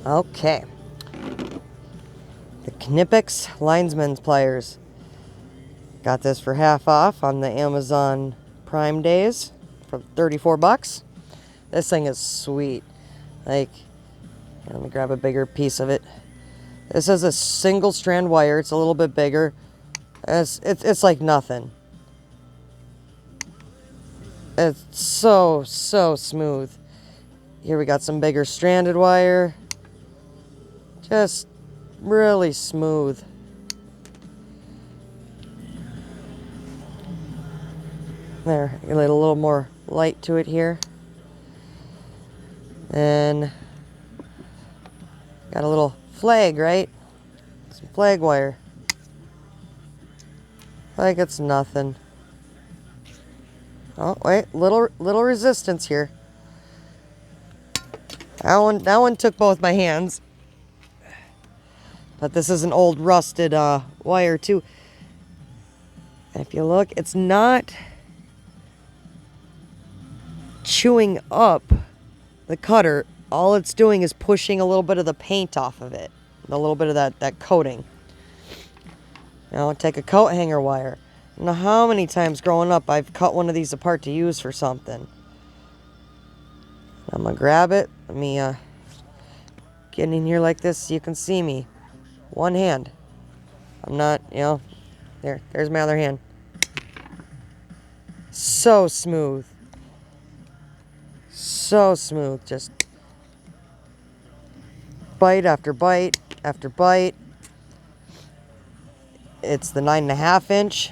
Okay. The Knipex Lineman's Pliers. Got this for half off on the Amazon Prime days for 34 bucks. This thing is sweet. Like, let me grab a bigger piece of it. This is a single strand wire. It's a little bit bigger. It's like nothing. It's so smooth. Here we got some bigger stranded wire. Just really smooth. There, a little more light to it here. And got a little flag, right? Some flag wire. Like it's nothing. Oh wait, little resistance here. That one took both my hands. But this is an old rusted wire too. And if you look, it's not chewing up the cutter. All it's doing is pushing a little bit of the paint off of it. A little bit of that coating. Now I'll take a coat hanger wire. I don't know how many times growing up I've cut one of these apart to use for something. I'm gonna grab it. Let me get in here like this so you can see me. One hand. I'm not, there's my other hand. So smooth. So smooth. Just bite after bite after bite. It's the 9.5 inch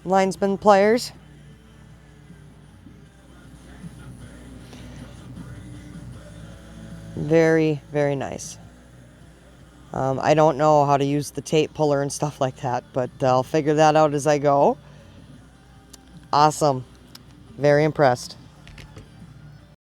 Lineman pliers. Very, very nice. I don't know how to use the tape puller and stuff like that, but I'll figure that out as I go. Awesome. Very impressed.